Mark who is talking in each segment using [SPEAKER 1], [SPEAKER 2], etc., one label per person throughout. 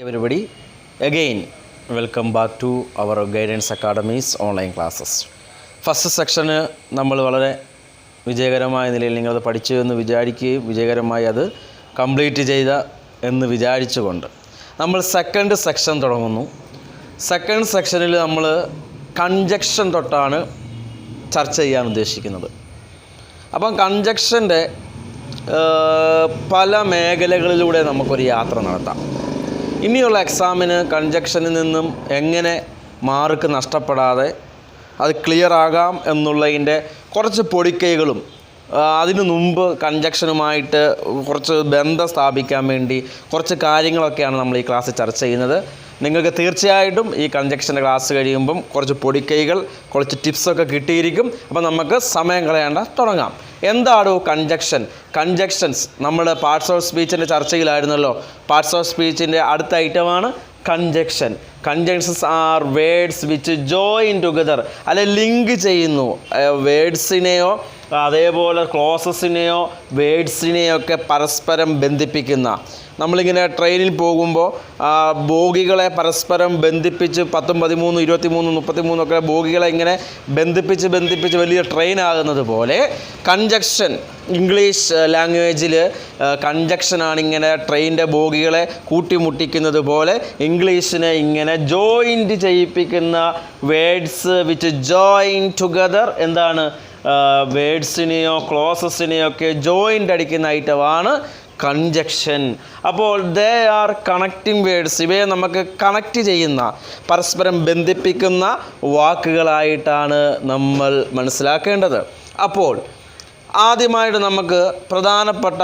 [SPEAKER 1] Everybody, again welcome back to our Guidance Academy's online classes. First സെക്ഷന് നമ്മൾ വളരെ വിജയകരമായ നിലയിൽ നിങ്ങളത് പഠിച്ചു എന്ന് വിചാരിക്കുകയും വിജയകരമായി അത് കംപ്ലീറ്റ് ചെയ്ത എന്ന് വിചാരിച്ചുകൊണ്ട് നമ്മൾ സെക്കൻഡ് സെക്ഷൻ തുടങ്ങുന്നു. സെക്കൻഡ് സെക്ഷനിൽ നമ്മൾ കൺജക്ഷൻ തൊട്ടാണ് ചർച്ച ചെയ്യാൻ ഉദ്ദേശിക്കുന്നത്. അപ്പം കൺജക്ഷൻ്റെ പല മേഖലകളിലൂടെ നമുക്കൊരു യാത്ര നടത്താം. ഇനിയുള്ള എക്സാമിന് കൺജക്ഷനിൽ നിന്നും എങ്ങനെ മാർക്ക് നഷ്ടപ്പെടാതെ അത് ക്ലിയർ ആകാം എന്നുള്ളതിൻ്റെ കുറച്ച് പൊടിക്കൈകളും അതിനു മുമ്പ് കൺജക്ഷനുമായിട്ട് കുറച്ച് ബന്ധം സ്ഥാപിക്കാൻ വേണ്ടി കുറച്ച് കാര്യങ്ങളൊക്കെയാണ് നമ്മൾ ഈ ക്ലാസ്സിൽ ചർച്ച ചെയ്യുന്നത്. നിങ്ങൾക്ക് തീർച്ചയായിട്ടും ഈ കൺജക്ഷൻ്റെ ക്ലാസ് കഴിയുമ്പം കുറച്ച് പൊടിക്കൈകൾ കുറച്ച് ടിപ്സൊക്കെ കിട്ടിയിരിക്കും. അപ്പം നമുക്ക് സമയം കളയാണ്ട് തുടങ്ങാം. എന്താണ് കൺജക്ഷൻസ് നമ്മുടെ പാർട്സ് ഓഫ് സ്പീച്ചിൻ്റെ ചർച്ചയിലായിരുന്നല്ലോ. പാർട്സ് ഓഫ് സ്പീച്ചിൻ്റെ അടുത്ത ഐറ്റമാണ് conjunction. Conjunctions are words which join together, അല്ലെ ലിങ്ക് ചെയ്യുന്നു വേർഡ്സിനെയോ അതേപോലെ ക്ലോസസിനെയോ വേർഡ്സിനെയോ ഒക്കെ പരസ്പരം ബന്ധിപ്പിക്കുന്ന. നമ്മളിങ്ങനെ ട്രെയിനിൽ പോകുമ്പോൾ ബോഗികളെ പരസ്പരം ബന്ധിപ്പിച്ച് 10, 13, 23, 33 ഒക്കെ ബോഗികളെ ഇങ്ങനെ ബന്ധിപ്പിച്ച് വലിയ ട്രെയിൻ ആകുന്നത് പോലെ കൺജക്ഷൻ ഇംഗ്ലീഷ് ലാംഗ്വേജിൽ കൺജക്ഷനാണ് ഇങ്ങനെ ട്രെയിനിൻ്റെ ബോഗികളെ കൂട്ടിമുട്ടിക്കുന്നത് പോലെ ഇംഗ്ലീഷിനെ ഇങ്ങനെ ജോയിൻറ്റ് ചെയ്യിപ്പിക്കുന്ന വേർഡ്സ് വിച്ച് ജോയിൻ ടുഗദർ എന്താണ് വേർഡ്സിനെയോ ക്ലോസസിനെയോ ഒക്കെ ജോയിൻ്റ് അടിക്കുന്ന ഐറ്റമാണ് കൺജക്ഷൻ. അപ്പോൾ ദേ ആർ കണക്റ്റിംഗ് വേർഡ്സ്. ഇവയെ നമുക്ക് കണക്റ്റ് ചെയ്യുന്ന പരസ്പരം ബന്ധിപ്പിക്കുന്ന വാക്കുകളായിട്ടാണ് നമ്മൾ മനസ്സിലാക്കേണ്ടത്. അപ്പോൾ ആദ്യമായിട്ട് നമുക്ക് പ്രധാനപ്പെട്ട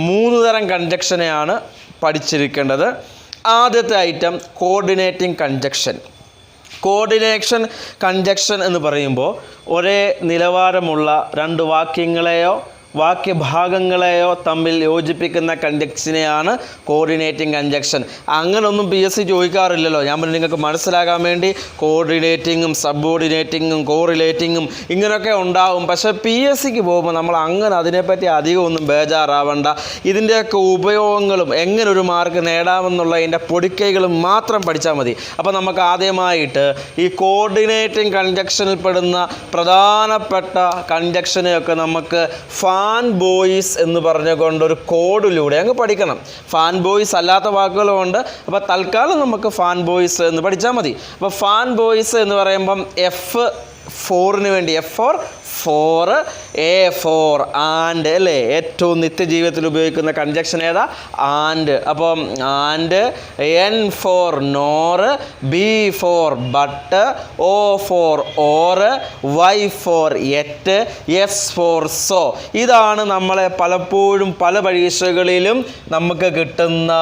[SPEAKER 1] 3 തരം കൺജക്ഷനെയാണ് പഠിച്ചിരിക്കേണ്ടത്. ആദ്യത്തെ item coordinating congestion. Coordination congestion എന്ന് പറയുമ്പോൾ ഒരേ നിലവാരമുള്ള 2 വാക്യങ്ങളെയോ വാക്യഭാഗങ്ങളെയോ തമ്മിൽ യോജിപ്പിക്കുന്ന കൺജക്ഷനെയാണ് കോർഡിനേറ്റിംഗ് കൺജക്ഷൻ. അങ്ങനൊന്നും PSC ചോദിക്കാറില്ലല്ലോ. ഞാൻ നിങ്ങൾക്ക് മനസ്സിലാകാൻ വേണ്ടി കോർഡിനേറ്റിങ്ങും സബ്ഓർഡിനേറ്റിങ്ങും കോറിലേറ്റിങ്ങും ഇങ്ങനെയൊക്കെ ഉണ്ടാവും. പക്ഷേ PSCക്ക് പോകുമ്പോൾ നമ്മൾ അങ്ങനെ അതിനെപ്പറ്റി അധികം ഒന്നും ബേജാറാവണ്ട. ഇതിൻ്റെയൊക്കെ ഉപയോഗങ്ങളും എങ്ങനെ ഒരു മാർക്ക് നേടാമെന്നുള്ളതിൻ്റെ പൊടിക്കൈകളും മാത്രം പഠിച്ചാൽ മതി. അപ്പോൾ നമുക്ക് ആദ്യമായിട്ട് ഈ കോർഡിനേറ്റിംഗ് കൺജക്ഷനിൽ പെടുന്ന പ്രധാനപ്പെട്ട കൺജക്ഷനെയൊക്കെ നമുക്ക് ഫാൻ ബോയ്സ് എന്ന് പറഞ്ഞുകൊണ്ടൊരു കോഡിലൂടെ അങ്ങ് പഠിക്കണം. ഫാൻ ബോയ്സ് അല്ലാത്ത വാക്കുകളുമുണ്ട്. അപ്പോൾ തൽക്കാലം നമുക്ക് ഫാൻ ബോയ്സ് എന്ന് പഠിച്ചാൽ മതി. അപ്പോൾ ഫാൻ ബോയ്സ് എന്ന് പറയുമ്പം F4 വേണ്ടി F4 A4 ആൻഡ് അല്ലേ, ഏറ്റവും നിത്യജീവിതത്തിൽ ഉപയോഗിക്കുന്ന കൺജക്ഷൻ ഏതാ? ആൻഡ്. അപ്പം and, N4 nor, B4 but, O4 or, Y4 yet, S4 so. ഇതാണ് നമ്മളെ പലപ്പോഴും പല പരീക്ഷകളിലും നമുക്ക് കിട്ടുന്ന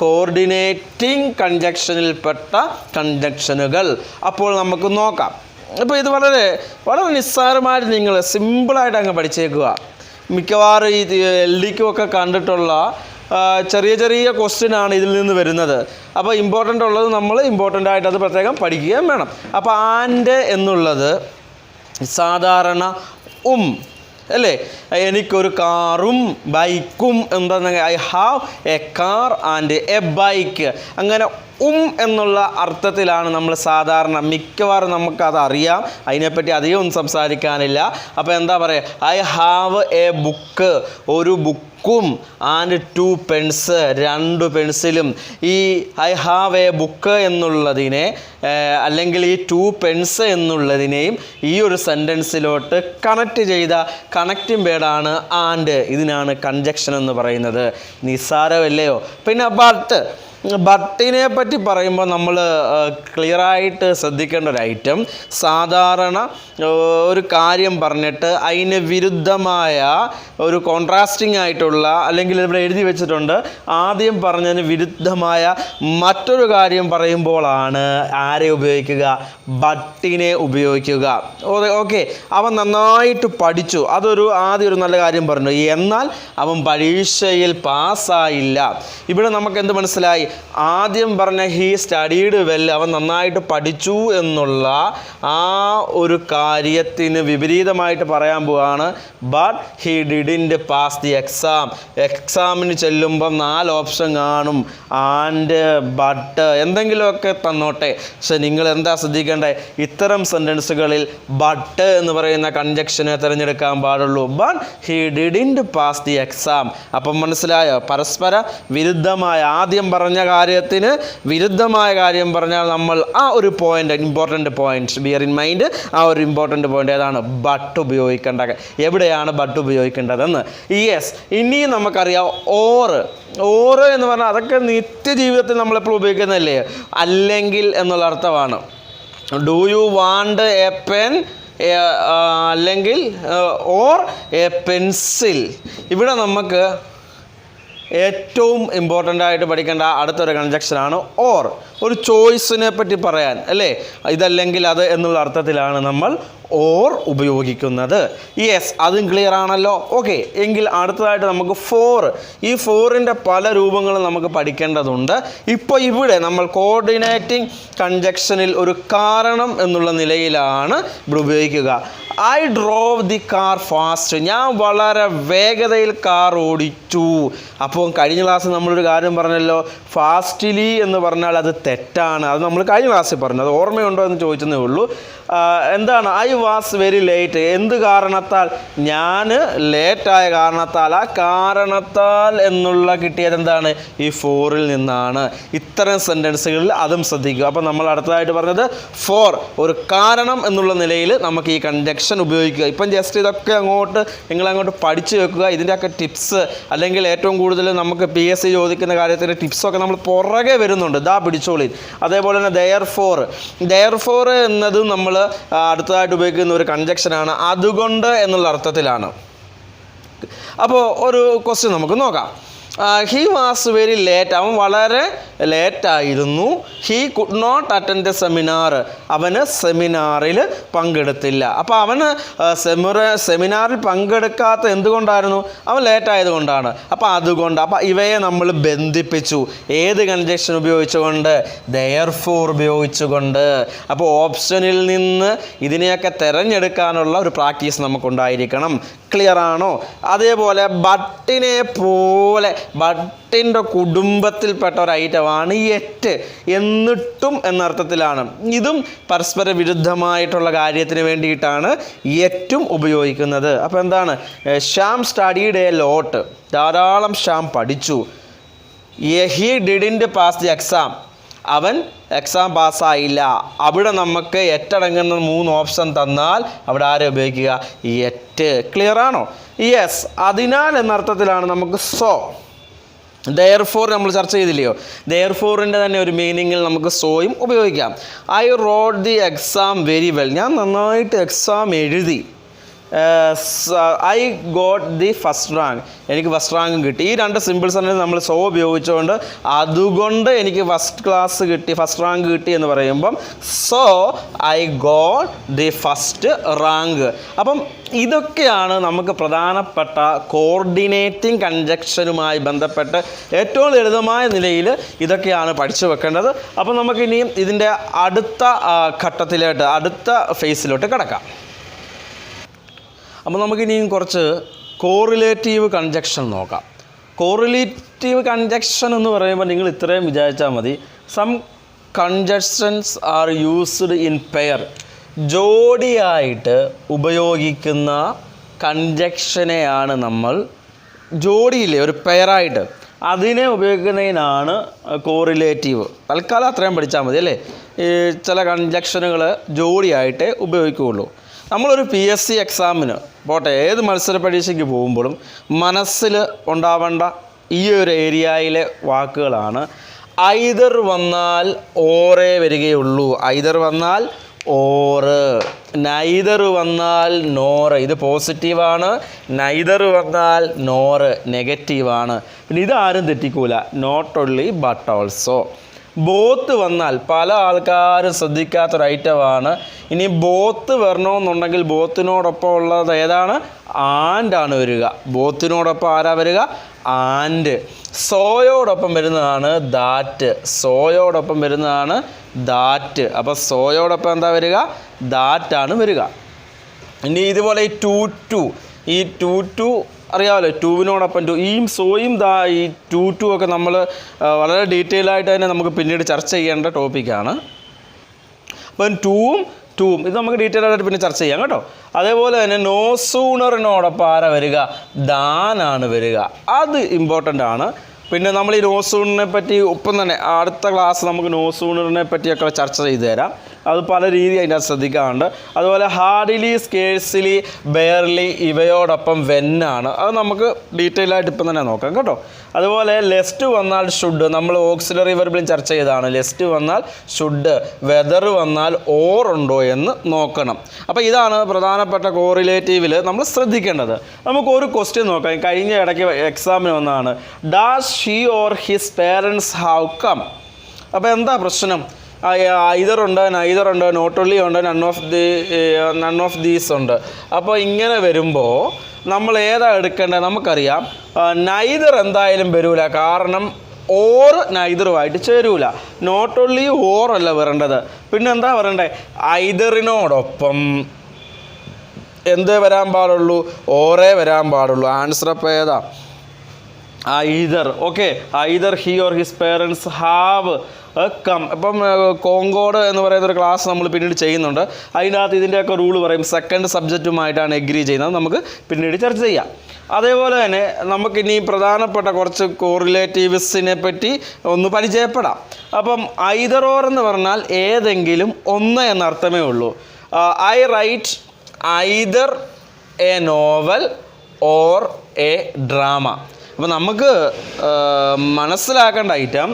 [SPEAKER 1] കോർഡിനേറ്റിംഗ് കൺജക്ഷനിൽപ്പെട്ട കൺജക്ഷനുകൾ. അപ്പോൾ നമുക്ക് നോക്കാം. അപ്പോൾ ഇത് വളരെ വളരെ നിസ്സാരമായിട്ട് നിങ്ങൾ സിമ്പിളായിട്ട് അങ്ങ് പഠിച്ചേക്കുക. മിക്കവാറും ഈ LDക്കുമൊക്കെ കണ്ടിട്ടുള്ള ചെറിയ ചെറിയ ക്വസ്റ്റ്യനാണ് ഇതിൽ നിന്ന് വരുന്നത്. അപ്പോൾ ഇമ്പോർട്ടൻ്റ് ഉള്ളത് നമ്മൾ ഇമ്പോർട്ടൻ്റ് ആയിട്ട് അത് പ്രത്യേകം പഠിക്കുകയും വേണം. അപ്പോൾ ആൻഡ് എന്നുള്ളത് സാധാരണ അല്ലേ, എനിക്കൊരു കാറും ബൈക്കും എന്താ, I have A car and A bike. അങ്ങനെ എന്നുള്ള അർത്ഥത്തിലാണ് നമ്മൾ സാധാരണ മിക്കവാറും നമുക്കത് അറിയാം. അതിനെപ്പറ്റി അധികം ഒന്നും സംസാരിക്കാനില്ല. അപ്പോൾ എന്താ പറയുക, ഐ ഹാവ് എ ബുക്ക്, ഒരു ബുക്കും, ആൻഡ് 2 പെൻസ്, 2 പെൻസിലും. ഈ ഐ ഹാവ് എ ബുക്ക് എന്നുള്ളതിനെ അല്ലെങ്കിൽ ഈ 2 പെൻസ് എന്നുള്ളതിനെയും ഈ ഒരു സെൻറ്റൻസിലോട്ട് കണക്റ്റ് ചെയ്ത കണക്റ്റിംഗ് വേർഡാണ് ആൻഡ്. ഇതിനാണ് കൺജക്ഷൻ എന്ന് പറയുന്നത്. നിസ്സാരമല്ലയോ? പിന്നെ ബട്ടിനെ പറ്റി പറയുമ്പോൾ നമ്മൾ ക്ലിയറായിട്ട് ശ്രദ്ധിക്കേണ്ട ഒരു ഐറ്റം, സാധാരണ ഒരു കാര്യം പറഞ്ഞിട്ട് അതിന് വിരുദ്ധമായ ഒരു കോൺട്രാസ്റ്റിംഗ് ആയിട്ടുള്ള, അല്ലെങ്കിൽ ഇവിടെ എഴുതി വെച്ചിട്ടുണ്ട്, ആദ്യം പറഞ്ഞതിന് വിരുദ്ധമായ മറ്റൊരു കാര്യം പറയുമ്പോഴാണ് ആരെ ഉപയോഗിക്കുക? ബട്ടിനെ ഉപയോഗിക്കുക. ഓക്കെ, അവൻ നന്നായിട്ട് പഠിച്ചു, ആദ്യം ഒരു നല്ല കാര്യം പറഞ്ഞു, എന്നാൽ അവൻ പരീക്ഷയിൽ പാസ്സായില്ല. ഇവിടെ നമുക്ക് എന്ത് മനസ്സിലായി? ആദ്യം പറഞ്ഞ ഹീ സ്റ്റഡീഡ് വെൽ, അവൻ നന്നായിട്ട് പഠിച്ചു എന്നുള്ള ആ ഒരു കാര്യത്തിന് വിപരീതമായിട്ട് പറയാൻ പോവാണ് but he didn't pass the exam. എക്സാമിന് ചെല്ലുമ്പം 4 ഓപ്ഷൻ കാണും, ആൻഡ് ബട്ട് എന്തെങ്കിലുമൊക്കെ തന്നോട്ടെ. പക്ഷെ നിങ്ങൾ എന്താ ശ്രദ്ധിക്കേണ്ടത്, ഇത്തരം സെൻറ്റൻസുകളിൽ ബട്ട് എന്ന് പറയുന്ന കൺജക്ഷനെ തിരഞ്ഞെടുക്കാൻ പാടുള്ളൂ. But he didn't pass the exam. അപ്പം മനസ്സിലായോ? പരസ്പര വിരുദ്ധമായ, ആദ്യം പറഞ്ഞ കാര്യത്തിന് വിരുദ്ധമായ കാര്യം പറഞ്ഞാൽ നമ്മൾ ആ ഒരു point, important point bear in mind, ആ ഒരു ഇമ്പോർട്ടൻ്റ് പോയിന്റ് ഏതാണ്? ബട്ട് ഉപയോഗിക്കേണ്ട, എവിടെയാണ് ബട്ട് ഉപയോഗിക്കേണ്ടതെന്ന്. യെസ്, ഇനിയും നമുക്കറിയാം ഓറ് എന്ന് പറഞ്ഞാൽ അതൊക്കെ നിത്യജീവിതത്തിൽ നമ്മളെപ്പോഴും ഉപയോഗിക്കുന്നതല്ലേ, അല്ലെങ്കിൽ എന്നുള്ള അർത്ഥമാണ്. Do you want A pen, അല്ലെങ്കിൽ ഓർ എ പെൻസിൽ. ഇവിടെ നമുക്ക് ഏറ്റവും ഇമ്പോർട്ടൻ്റ് ആയിട്ട് പഠിക്കേണ്ട അടുത്തൊരു കൺജക്ഷനാണ് ഓർ. ഒരു ചോയ്സിനെ പറ്റി പറയാൻ അല്ലേ, ഇതല്ലെങ്കിൽ അത് എന്നുള്ള അർത്ഥത്തിലാണ് നമ്മൾ ഓർ ഉപയോഗിക്കുന്നത്. യെസ്, അതും ക്ലിയർ ആണല്ലോ. ഓക്കെ, എങ്കിൽ അടുത്തതായിട്ട് നമുക്ക് ഫോർ. ഈ ഫോറിൻ്റെ പല രൂപങ്ങളും നമുക്ക് പഠിക്കേണ്ടതുണ്ട്. ഇപ്പോൾ ഇവിടെ നമ്മൾ കോർഡിനേറ്റിംഗ് കൺജക്ഷനിൽ ഒരു കാരണം എന്നുള്ള നിലയിലാണ് ഇവിടെ ഉപയോഗിക്കുക. I drove the car fast, ഞാൻ വളരെ വേഗതയിൽ കാർ ഓടിച്ചു. അപ്പോൾ കഴിഞ്ഞ ക്ലാസ്സിൽ നമ്മളൊരു കാര്യം പറഞ്ഞല്ലോ, ഫാസ്റ്റ്ലി എന്ന് പറഞ്ഞാൽ അത് തെറ്റാണ്. അത് നമ്മൾ കഴിഞ്ഞ ക്ലാസ്സിൽ പറഞ്ഞു, അത് ഓർമ്മയുണ്ടോ എന്ന് ചോദിച്ചതേ ഉള്ളൂ. എന്താണ് ഐ വാസ് വെരി ലേറ്റ്, എന്ത് കാരണത്താൽ? ഞാൻ ലേറ്റായ കാരണത്താൽ. ആ കാരണത്താൽ എന്നുള്ള കിട്ടിയത് എന്താണ്? ഈ ഫോറിൽ നിന്നാണ്. ഇത്തരം സെൻറ്റൻസുകളിൽ അതും ശ്രദ്ധിക്കുക. അപ്പോൾ നമ്മൾ അടുത്തതായിട്ട് പറഞ്ഞത് ഫോർ, ഒരു കാരണം എന്നുള്ള നിലയിൽ നമുക്ക് ഈ കൺജക്ഷൻ ഉപയോഗിക്കുക. ഇപ്പം ജസ്റ്റ് ഇതൊക്കെ നിങ്ങളങ്ങോട്ട് പഠിച്ചു വെക്കുക. ഇതിൻ്റെയൊക്കെ ടിപ്സ്, അല്ലെങ്കിൽ ഏറ്റവും കൂടുതൽ നമുക്ക് PSC ചോദിക്കുന്ന കാര്യത്തിൻ്റെ ടിപ്സൊക്കെ നമ്മൾ പുറകെ വരുന്നുണ്ട്, ദാ പിടിച്ചോളി. അതേപോലെ തന്നെ ദെയർ ഫോർ എന്നത് നമ്മൾ അടുത്തതായിട്ട് ഉപയോഗിക്കുന്ന ഒരു കൺജക്ഷനാണ്, അതുകൊണ്ട് എന്നുള്ള അർത്ഥത്തിലാണ്. അപ്പോൾ ഒരു ക്വസ്റ്റ്യൻ നമുക്ക് നോക്കാം. ഹി വാസ് വെരി ലേറ്റ്, അവൻ വളരെ ലേറ്റായിരുന്നു. He could not attend the seminar, അവന് സെമിനാറിൽ പങ്കെടുത്തില്ല. അപ്പോൾ അവന് സെമിനാറിൽ പങ്കെടുക്കാത്ത എന്തുകൊണ്ടായിരുന്നു? അവൻ ലേറ്റായത് കൊണ്ടാണ്. അപ്പോൾ അതുകൊണ്ട്, അപ്പോൾ ഇവയെ നമ്മൾ ബന്ധിപ്പിച്ചു. ഏത് കൺജക്ഷൻ ഉപയോഗിച്ചുകൊണ്ട്? ദെയർഫോർ ഉപയോഗിച്ചുകൊണ്ട്. അപ്പോൾ ഓപ്ഷനിൽ നിന്ന് ഇതിനെയൊക്കെ തിരഞ്ഞെടുക്കാനുള്ള ഒരു പ്രാക്ടീസ് നമുക്കുണ്ടായിരിക്കണം. ക്ലിയർ ആണോ? അതേപോലെ ബട്ടിനെ പോലെ, ബട്ടിൻ്റെ കുടുംബത്തിൽപ്പെട്ട ഒരു ഐറ്റമാണ് എറ്റ്, എന്നിട്ടും എന്നർത്ഥത്തിലാണ്. ഇതും പരസ്പര വിരുദ്ധമായിട്ടുള്ള കാര്യത്തിന് വേണ്ടിയിട്ടാണ് എറ്റും ഉപയോഗിക്കുന്നത്. അപ്പോൾ എന്താണ്? ശ്യാം സ്റ്റഡീഡ് എ ലോട്ട്, ധാരാളം ശ്യാം പഠിച്ചു. He didn't pass the exam, അവൻ എക്സാം പാസ്സായില്ല. അവിടെ നമുക്ക് എട്ടടങ്ങുന്ന 3 ഓപ്ഷൻ തന്നാൽ അവിടെ ആരെ ഉപയോഗിക്കുക? എറ്റ്. ക്ലിയർ ആണോ? യെസ്, അതിനാൽ എന്നർത്ഥത്തിലാണ് നമുക്ക് സോ. ദെയർഫോർ നമ്മൾ ചർച്ച ചെയ്തില്ലയോ, ദെയർഫോറിൻ്റെ തന്നെ ഒരു മീനിങ്ങിൽ നമുക്ക് സോയും ഉപയോഗിക്കാം. I road the exam very well, ഞാൻ നന്നായിട്ട് എക്സാം എഴുതി. I got the first rank, എനിക്ക് ഫസ്റ്റ് റാങ്കും കിട്ടി. ഈ 2 സിമ്പിൾ സെൻറ്റൻസ് നമ്മൾ സോ ഉപയോഗിച്ചുകൊണ്ട് അതുകൊണ്ട് എനിക്ക് ഫസ്റ്റ് റാങ്ക് കിട്ടി എന്ന് പറയുമ്പം so I got the first rank. അപ്പം ഇതൊക്കെയാണ് നമുക്ക് പ്രധാനപ്പെട്ട കോർഡിനേറ്റിംഗ് കൺജക്ഷനുമായി ബന്ധപ്പെട്ട് ഏറ്റവും ലളിതമായ നിലയിൽ ഇതൊക്കെയാണ് പഠിച്ചു വെക്കേണ്ടത്. അപ്പം നമുക്കിനിയും ഇതിൻ്റെ അടുത്ത ഘട്ടത്തിലോട്ട്, അടുത്ത ഫേസിലോട്ട് കിടക്കാം. അപ്പോൾ നമുക്കിനിയും കുറച്ച് കോറിലേറ്റീവ് കൺജക്ഷൻ നോക്കാം. കോറിലേറ്റീവ് കൺജക്ഷൻ എന്ന് പറയുമ്പോൾ നിങ്ങൾ ഇത്രയും വിചാരിച്ചാൽ മതി. Some conjunctions are used in pair, ജോഡിയായിട്ട് ഉപയോഗിക്കുന്ന കൺജക്ഷനെയാണ് നമ്മൾ, ജോഡിയില്ലേ ഒരു പെയറായിട്ട്, അതിനെ ഉപയോഗിക്കുന്നതിനാണ് കോറിലേറ്റീവ്. തൽക്കാലം അത്രയും പഠിച്ചാൽ മതി അല്ലേ. ചില കൺജക്ഷനുകൾ ജോഡിയായിട്ടേ ഉപയോഗിക്കുകയുള്ളൂ. നമ്മളൊരു PSC എക്സാമിന് പോട്ടെ, ഏത് മത്സര പരീക്ഷയ്ക്ക് പോകുമ്പോഴും മനസ്സിൽ ഉണ്ടാവേണ്ട ഈ ഒരു ഏരിയയിലെ വാക്കുകളാണ്. ഐദർ വന്നാൽ ഓറേ വരികയുള്ളൂ, ഐദർ വന്നാൽ ഓറ്, നൈദർ വന്നാൽ നോറ്, ഇത് പോസിറ്റീവാണ്. നൈദർ വന്നാൽ നോറ് നെഗറ്റീവാണ്. പിന്നെ ഇതാരും തെറ്റിക്കൂല, not only but also. Both വന്നാൽ പല ആൾക്കാരും ശ്രദ്ധിക്കാത്തൊരു ഐറ്റമാണ്. ഇനി ബോത്ത് വരണമെന്നുണ്ടെങ്കിൽ ബോത്തിനോടൊപ്പം ഉള്ളത് ഏതാണ്? ആൻഡാണ് വരിക. ബോത്തിനോടൊപ്പം ആരാ വരിക? ആൻഡ്. സോയോടൊപ്പം വരുന്നതാണ് ദാറ്റ്. സോയോടൊപ്പം വരുന്നതാണ് ദാറ്റ്. അപ്പോൾ സോയോടൊപ്പം എന്താ വരിക? ദാറ്റാണ് വരിക. ഇനി ഇതുപോലെ ഈ ടു അറിയാമല്ലോ, ടൂവിനോടൊപ്പം ഈയും സോയും ഈ ടു ഒക്കെ നമ്മൾ വളരെ ഡീറ്റെയിൽ ആയിട്ട് തന്നെ നമുക്ക് പിന്നീട് ചർച്ച ചെയ്യേണ്ട ടോപ്പിക്കാണ്. അപ്പം ടൂവും ഇത് നമുക്ക് ഡീറ്റെയിൽ ആയിട്ട് പിന്നെ ചർച്ച ചെയ്യാം കേട്ടോ. അതേപോലെ തന്നെ നോ സൂണറിനോടൊപ്പം ആരാ വരിക? ദാനാണ് വരിക. അത് ഇമ്പോർട്ടൻ്റ് ആണ്. പിന്നെ നമ്മൾ ഈ നോ സൂണറിനെ പറ്റി ഒപ്പം തന്നെ അടുത്ത ക്ലാസ് നമുക്ക് നോ സൂണറിനെ പറ്റിയൊക്കെ ചർച്ച ചെയ്തു തരാം. അത് പല രീതി അതിൻ്റെ ശ്രദ്ധിക്കാറുണ്ട്. അതുപോലെ ഹാർഡിലി, സ്കേഴ്സിലി, ബെയർലി ഇവയോടൊപ്പം വെന്നാണ്. അത് നമുക്ക് ഡീറ്റെയിൽ ആയിട്ട് ഇപ്പം തന്നെ നോക്കാം കേട്ടോ. അതുപോലെ ലെസ്റ്റ് വന്നാൽ ഷുഡ്, നമ്മൾ ഓക്സിലറി വെർബിലും ചർച്ച ചെയ്തതാണ്. ലെസ്റ്റ് വന്നാൽ ഷുഡ്, വെദർ വന്നാൽ ഓർ ഉണ്ടോ എന്ന് നോക്കണം. അപ്പോൾ ഇതാണ് പ്രധാനപ്പെട്ട കോറിലേറ്റീവിൽ നമ്മൾ ശ്രദ്ധിക്കേണ്ടത്. നമുക്ക് ഒരു ക്വസ്റ്റ്യൻ നോക്കാം. കഴിഞ്ഞ ഇടയ്ക്ക് എക്സാമിന് വന്നതാണ്. Does she or his parents have come? അപ്പോൾ എന്താ പ്രശ്നം? ഐദർ ഉണ്ട്, നൈദർ ഉണ്ട്, നോട്ട് ഓൺലി ഉണ്ട്, നൺ ഓഫ് ദീസ് ഉണ്ട്. അപ്പോൾ ഇങ്ങനെ വരുമ്പോൾ നമ്മൾ ഏതാ എടുക്കേണ്ടത്? നമുക്കറിയാം നൈദർ എന്തായാലും വരില്ല, കാരണം ഓർ നൈദറുമായിട്ട് ചേരൂല. നോട്ട് ഓൺലി ഓർ അല്ല വരേണ്ടത്. പിന്നെ എന്താ പറയണ്ടേ? ഐദറിനോടൊപ്പം എന്തേ വരാൻ പാടുള്ളൂ? ഓറേ വരാൻ പാടുള്ളൂ. ആൻസർ അപ്പോൾ ഏതാ? Either. Okay, either he or his parents have come. ഇപ്പം കോങ്കോഡ് എന്ന് പറയുന്നൊരു ക്ലാസ് നമ്മൾ പിന്നീട് ചെയ്യുന്നുണ്ട്. അതിനകത്ത് ഇതിൻ്റെയൊക്കെ റൂൾ പറയും. സെക്കൻഡ് സബ്ജക്റ്റുമായിട്ടാണ് എഗ്രി ചെയ്യുന്നത്. നമുക്ക് പിന്നീട് ചർച്ച ചെയ്യാം. അതേപോലെ തന്നെ നമുക്കിനി പ്രധാനപ്പെട്ട കുറച്ച് കോറിലേറ്റീവ്സിനെ പറ്റി ഒന്ന് പരിചയപ്പെടാം. അപ്പം ഐദർ ഓർ എന്ന് പറഞ്ഞാൽ ഏതെങ്കിലും ഒന്ന് എന്നർത്ഥമേ ഉള്ളൂ. I write either a novel or a drama. അപ്പോൾ നമുക്ക് മനസ്സിലാക്കേണ്ട ഐറ്റം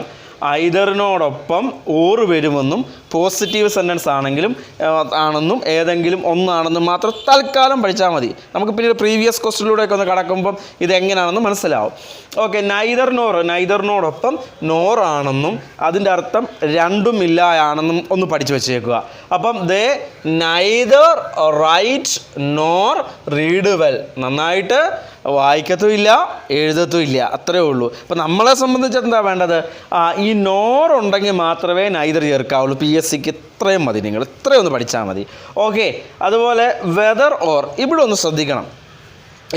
[SPEAKER 1] ഐദറിനോടൊപ്പം ഓർ വരുമെന്നും പോസിറ്റീവ് സെൻറ്റൻസ് ആണെന്നും ഏതെങ്കിലും ഒന്നാണെന്നും മാത്രം തൽക്കാലം പഠിച്ചാൽ മതി. നമുക്ക് പിന്നീട് പ്രീവിയസ് ക്വസ്റ്റ്യനിലൂടെയൊക്കെ ഒന്ന് കടക്കുമ്പം ഇതെങ്ങനെയാണെന്ന് മനസ്സിലാവും. ഓക്കെ, നൈദറിനോടൊപ്പം നോറാണെന്നും അതിൻ്റെ അർത്ഥം രണ്ടുമില്ല ആണെന്നും ഒന്ന് പഠിച്ചു വെച്ചേക്കുക. അപ്പം they neither write nor read well. നന്നായിട്ട് വായിക്കത്തുമില്ല, എഴുതത്തുമില്ല, അത്രയേ ഉള്ളൂ. അപ്പം നമ്മളെ സംബന്ധിച്ച് എന്താ വേണ്ടത്? ഈ നോറുണ്ടെങ്കിൽ മാത്രമേ നൈദർ ചേർക്കാവുള്ളൂ. PSCക്ക് ഇത്രയും മതി. നിങ്ങൾ ഇത്രയും ഒന്ന് പഠിച്ചാൽ മതി. ഓക്കെ, അതുപോലെ വെദർ ഓർ, ഇവിടെ ഒന്ന് ശ്രദ്ധിക്കണം.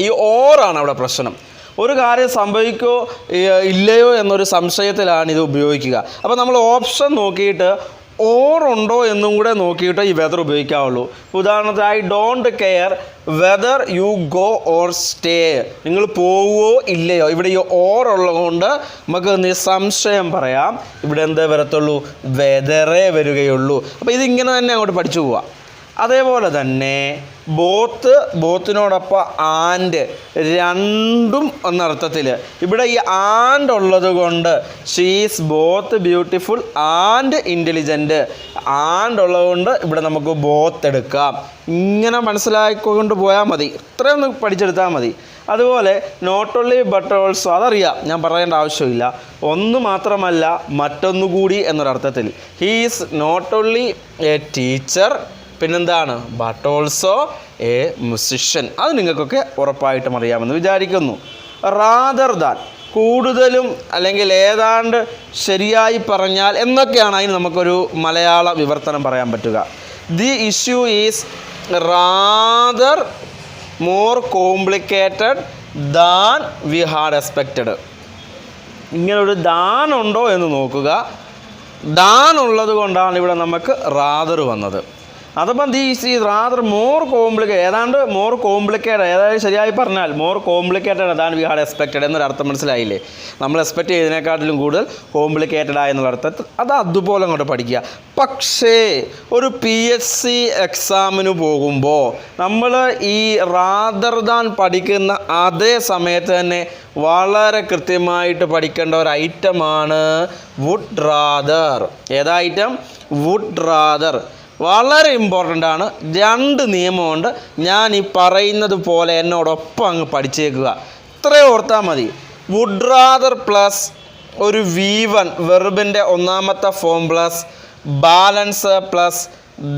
[SPEAKER 1] ഈ ഓറാണ് അവിടെ പ്രശ്നം. ഒരു കാര്യം സംഭവിക്കോ ഇല്ലയോ എന്നൊരു സംശയത്തിലാണ് ഇത് ഉപയോഗിക്കുക. അപ്പോൾ നമ്മൾ ഓപ്ഷൻ നോക്കിയിട്ട് ഓർ ഉണ്ടോ എന്നും കൂടെ നോക്കിയിട്ട് ഈ വെദർ ഉപയോഗിക്കാവുള്ളൂ. ഉദാഹരണത്തിന് I don't care whether you go or stay. നിങ്ങൾ പോവുമോ ഇല്ലയോ. ഇവിടെ ഈ ഓർ ഉള്ളതുകൊണ്ട് നമുക്ക് നിസ്സംശയം പറയാം ഇവിടെ എന്തേ വരത്തുള്ളൂ? വെദറേ വരികയുള്ളൂ. അപ്പോൾ ഇതിങ്ങനെ തന്നെ അങ്ങോട്ട് പഠിച്ചു പോവാം. അതേപോലെ തന്നെ ബോത്തിനോടൊപ്പം ആൻഡ്, രണ്ടും എന്നർത്ഥത്തിൽ. ഇവിടെ ഈ ആൻഡ് ഉള്ളത് കൊണ്ട് she's both beautiful and intelligent. And ഉള്ളതുകൊണ്ട് ഇവിടെ നമുക്ക് ബോത്ത് എടുക്കാം. ഇങ്ങനെ മനസ്സിലാക്കിക്കൊണ്ട് പോയാൽ മതി. ഇത്രയൊന്ന് പഠിച്ചെടുത്താൽ മതി. അതുപോലെ നോട്ട് ഓൺലി ബട്ട് ഓൾസോ, അതറിയാം, ഞാൻ പറയേണ്ട ആവശ്യമില്ല. ഒന്ന് മാത്രമല്ല മറ്റൊന്നുകൂടി എന്നൊരർത്ഥത്തിൽ. He is not only a teacher, പിന്നെന്താണ്? But also a musician. അത് നിങ്ങൾക്കൊക്കെ ഉറപ്പായിട്ടും അറിയാമെന്ന് വിചാരിക്കുന്നു. റാദർ ദാൻ, കൂടുതലും അല്ലെങ്കിൽ ഏതാണ്ട് ശരിയായി പറഞ്ഞാൽ എന്നൊക്കെയാണ് അതിന് നമുക്കൊരു മലയാള വിവർത്തനം പറയാൻ പറ്റുക. The issue is rather more complicated than we had expected. ഇങ്ങനൊരു ദാൻ ഉണ്ടോ എന്ന് നോക്കുക. ദാൻ ഉള്ളത് കൊണ്ടാണ് ഇവിടെ നമുക്ക് റാദർ വന്നത്. അതപ്പം these is rather more complicated, ഏതാണ്ട് മോർ കോംപ്ലിക്കേറ്റഡ്, ഏതായാലും ശരിയായി പറഞ്ഞാൽ more complicated than we had expected എന്നൊരർത്ഥം മനസ്സിലായില്ലേ? നമ്മൾ എക്സ്പെക്റ്റ് ചെയ്തതിനെക്കാട്ടിലും കൂടുതൽ കോംപ്ലിക്കേറ്റഡ് ആയെന്നുള്ള അർത്ഥത്തിൽ അത് അതുപോലെ അങ്ങോട്ട് പഠിക്കുക. പക്ഷേ ഒരു PSC എക്സാമിന് പോകുമ്പോൾ നമ്മൾ ഈ റാദർ ദാൻ പഠിക്കുന്ന അതേ സമയത്ത് തന്നെ വളരെ കൃത്യമായിട്ട് പഠിക്കേണ്ട ഒരു ഐറ്റമാണ് വുഡ് റാദർ. ഏതാ ഐറ്റം? Would rather. വളരെ ഇമ്പോർട്ടൻ്റ് ആണ്. രണ്ട് നിയമമുണ്ട്. ഞാൻ ഈ പറയുന്നത് പോലെ എന്നോടൊപ്പം അങ്ങ് പഠിച്ചേക്കുക. ഇത്രയും ഓർത്താൽ മതി. വുഡ് റാദർ പ്ലസ് ഒരു V1 വെർബിൻ്റെ ഒന്നാമത്തെ form plus balance plus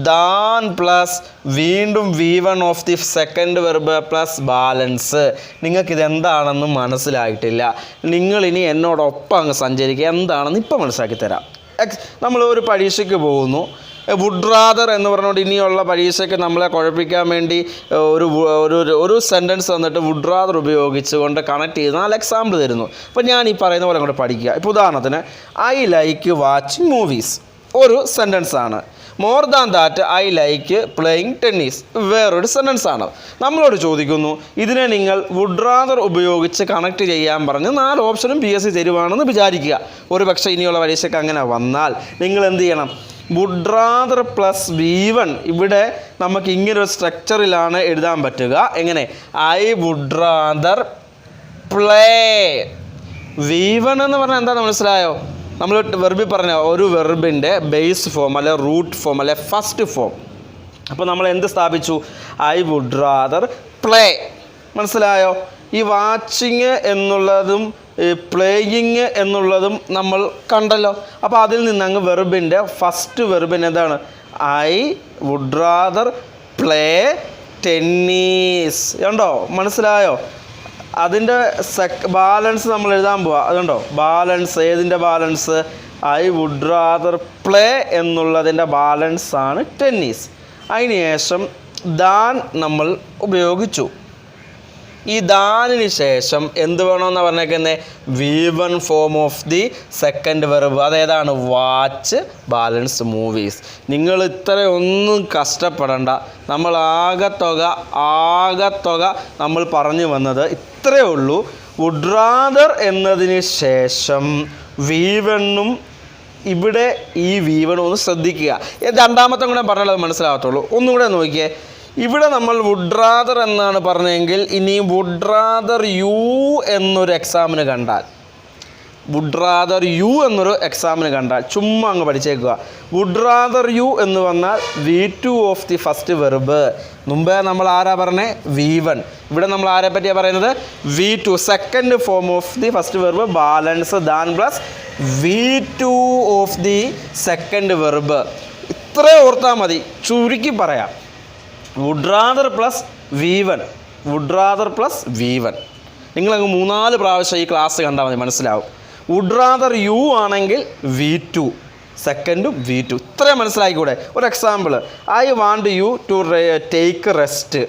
[SPEAKER 1] than plus വീണ്ടും V1 of the second verb plus balance. നിങ്ങൾക്കിതെന്താണെന്ന് മനസ്സിലായിട്ടില്ല. നിങ്ങളിനി എന്നോടൊപ്പം അങ്ങ് സഞ്ചരിക്കുക. എന്താണെന്ന് ഇപ്പം മനസ്സിലാക്കി തരാം. നമ്മൾ ഒരു പരീക്ഷയ്ക്ക് പോകുന്നു. വുഡ് റാദർ എന്ന് പറഞ്ഞുകൊണ്ട് ഇനിയുള്ള പരീക്ഷയ്ക്ക് നമ്മളെ കുഴപ്പിക്കാൻ വേണ്ടി ഒരു സെൻറ്റൻസ് തന്നിട്ട് വുഡ് റാദർ ഉപയോഗിച്ചുകൊണ്ട് കണക്ട് ചെയ്ത് 4 എക്സാമ്പിൾ തരുന്നു. അപ്പോൾ ഞാൻ ഈ പറയുന്ന പോലെ അങ്ങോട്ട് പഠിക്കുക. ഇപ്പോൾ ഉദാഹരണത്തിന് ഐ ലൈക്ക് വാച്ചിങ് മൂവീസ് ഒരു സെൻറ്റൻസാണ്. More than that I like playing tennis വേറൊരു സെൻറ്റൻസാണ്. നമ്മളോട് ചോദിക്കുന്നു ഇതിനെ നിങ്ങൾ വുഡ് റാദർ ഉപയോഗിച്ച് കണക്ട് ചെയ്യാൻ പറഞ്ഞ് 4 ഓപ്ഷനും PSC തരുവാണെന്ന് വിചാരിക്കുക. ഒരു പക്ഷേ ഇനിയുള്ള പരീക്ഷയ്ക്ക് അങ്ങനെ വന്നാൽ നിങ്ങൾ എന്ത് ചെയ്യണം? വുഡ് റാദർ പ്ലസ് V1 ഇവിടെ നമുക്ക് ഇങ്ങനൊരു സ്ട്രക്ചറിലാണ് എഴുതാൻ പറ്റുക. എങ്ങനെ? I would rather play. V1 എന്ന് പറഞ്ഞാൽ എന്താണെന്ന് മനസ്സിലായോ? നമ്മൾ വെർബിൽ പറഞ്ഞ ഒരു വെർബിൻ്റെ ബേസ് ഫോം അല്ലെ റൂട്ട് ഫോം അല്ലെ ഫസ്റ്റ് ഫോം. അപ്പോൾ നമ്മൾ എന്ത് സ്ഥാപിച്ചു? I would rather play. മനസ്സിലായോ? ഈ വാച്ചിങ് എന്നുള്ളതും പ്ലേയിങ് എന്നുള്ളതും നമ്മൾ കണ്ടല്ലോ. അപ്പോൾ അതിൽ നിന്ന് അങ്ങ് വെർബിൻ്റെ ഫസ്റ്റ് വെർബിന് എന്താണ്? I would rather play tennis. കണ്ടോ? മനസ്സിലായോ? അതിൻ്റെ ബാലൻസ് നമ്മൾ എഴുതാൻ പോവാം. അതുകൊണ്ടോ ബാലൻസ് ഏതിൻ്റെ balance? I would rather play എന്നുള്ളതിൻ്റെ ബാലൻസാണ് ടെന്നീസ്. അതിന് ശേഷം ദാൻ നമ്മൾ ഉപയോഗിച്ചു. ഈ ദാനിന് ശേഷം എന്ത് വേണമെന്നാണ് പറഞ്ഞേക്കുന്നത്? V1 form of the second verb. അതേതാണ്? Watch balance movies. നിങ്ങൾ ഇത്രയൊന്നും കഷ്ടപ്പെടണ്ട. നമ്മൾ ആകത്തുക നമ്മൾ പറഞ്ഞു വന്നത് ഇത്രയേ ഉള്ളൂ. വുഡ് റാദർ എന്നതിന് ശേഷം V1ഉം ഇവിടെ ഈ V1 ഒന്ന് ശ്രദ്ധിക്കുക. രണ്ടാമത്തെ കൂടെ പറഞ്ഞാൽ മനസ്സിലാകത്തുള്ളൂ. ഒന്നും കൂടെ നോക്കിയേ. ഇവിടെ നമ്മൾ വുഡ് റാദർ എന്നാണ് പറഞ്ഞതെങ്കിൽ ഇനി വുഡ് റാദർ യു എന്നൊരു എക്സാമിന് കണ്ടാൽ വുഡ് റാദർ യു എന്നൊരു എക്സാമിന് കണ്ടാൽ ചുമ്മാ അങ്ങ് പഠിച്ചേക്കുക. വുഡ് റാദർ യു എന്ന് പറഞ്ഞാൽ V2 of the first verb. മുമ്പേ നമ്മൾ ആരാ പറഞ്ഞേ? V1. ഇവിടെ നമ്മൾ ആരെ പറ്റിയാണ് പറയുന്നത്? V2 second form of the first verb balance than plus V2 of the second verb. ഇത്രേ ഓർത്താൽ മതി. ചുരുക്കി പറയാം. Would rather plus V1 would rather plus V1. നിങ്ങളങ്ങ് 3-4 പ്രാവശ്യം ഈ ക്ലാസ് കണ്ടാൽ മതി, മനസ്സിലാവും. വുഡ് റാദർ യു ആണെങ്കിൽ V2 സെക്കൻഡും V2. ഇത്രയും മനസ്സിലാക്കിക്കൂടെ? ഒരു example. I want you to take rest.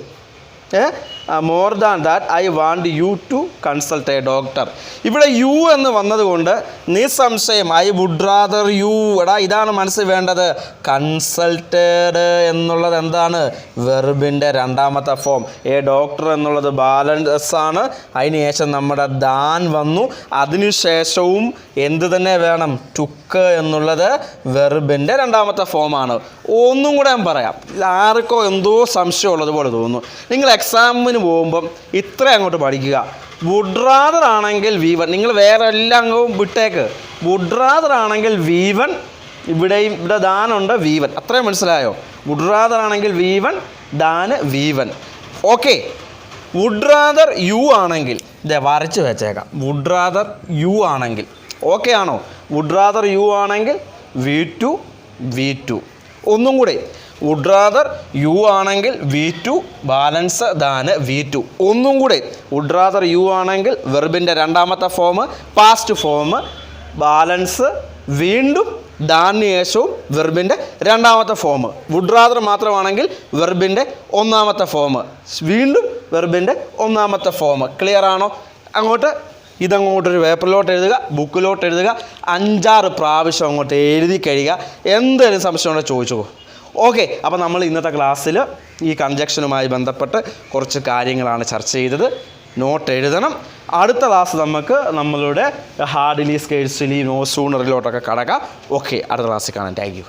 [SPEAKER 1] More than that I want you to consult a doctor. ഇവിടെ യു എന്ന് വന്നതുകൊണ്ട് നിസ്സംശയം ഐ വുഡ് റാദർ യു. എടാ ഇതാണ് മനസ്സിൽ വേണ്ടത്. കൺസൾട്ടഡ് എന്നുള്ളത് എന്താണ്? വെർബിൻ്റെ രണ്ടാമത്തെ ഫോം. എ ഡോക്ടർ എന്നുള്ളത് ബാലൻസ് ആണ്. അതിനുശേഷം നമ്മുടെ ദാൻ വന്നു. അതിനുശേഷവും എന്ത് തന്നെ വേണം? ടുക്ക് എന്നുള്ളത് വെർബിൻ്റെ രണ്ടാമത്തെ ഫോമാണ്. ഒന്നും കൂടെ ഞാൻ പറയാം. ആർക്കോ എന്തോ സംശയമുള്ളതുപോലെ തോന്നുന്നു. നിങ്ങൾ എക്സാമിന് പോകുമ്പം ഇത്ര അങ്ങോട്ട് പഠിക്കുക. വുഡ് റാദർ ആണെങ്കിൽ V1. നിങ്ങൾ വേറെ എല്ലാ അംഗവും വിട്ടേക്ക്. വുഡ് റാദർ ആണെങ്കിൽ V1. ഇവിടെ ദാനുണ്ട് V1. അത്രയും മനസ്സിലായോ? വുഡ് റാദർ ആണെങ്കിൽ V1, than V1. Okay. Would rather you ആണെങ്കിൽ ഇതേ വരച്ച് വെച്ചേക്കാം. വുഡ് റാദർ യു ആണെങ്കിൽ ഓക്കെ ആണോ? വുഡ് റാദർ യു ആണെങ്കിൽ V2. ഒന്നും കൂടെ. വുഡ് റാദർ യു ആണെങ്കിൽ V2 ബാലൻസ് ദാന് V2. ഒന്നും കൂടെ. വുഡ് റാദർ യു ആണെങ്കിൽ വെർബിൻ്റെ രണ്ടാമത്തെ ഫോം പാസ്റ്റ് ഫോം ബാലൻസ് വീണ്ടും ദാന് ശേഷവും വെർബിൻ്റെ രണ്ടാമത്തെ ഫോം. വുഡ് റാദർ മാത്രമാണെങ്കിൽ വെർബിൻ്റെ ഒന്നാമത്തെ ഫോം വീണ്ടും വെർബിൻ്റെ ഒന്നാമത്തെ ഫോം. ക്ലിയർ ആണോ? ഇതങ്ങോട്ടൊരു പേപ്പറിലോട്ട് എഴുതുക, ബുക്കിലോട്ട് എഴുതുക. 5-6 പ്രാവശ്യം അങ്ങോട്ട് എഴുതി കഴിയുക. എന്തെങ്കിലും സംശയം ഉണ്ടോ ചോദിച്ചോ. ഓക്കെ. അപ്പോൾ നമ്മൾ ഇന്നത്തെ ക്ലാസ്സിൽ ഈ കൺജക്ഷനുമായി ബന്ധപ്പെട്ട് കുറച്ച് കാര്യങ്ങളാണ് ചർച്ച ചെയ്തത്. നോട്ട് എഴുതണം. അടുത്ത ക്ലാസ് നമുക്ക് നമ്മളുടെ ഹാർഡ്ലി സ്കേഴ്സ്ലി നോ സൂണറിലോട്ടൊക്കെ കടക്കാം. ഓക്കെ, അടുത്ത ക്ലാസ്സിൽ കാണാം. Thank you.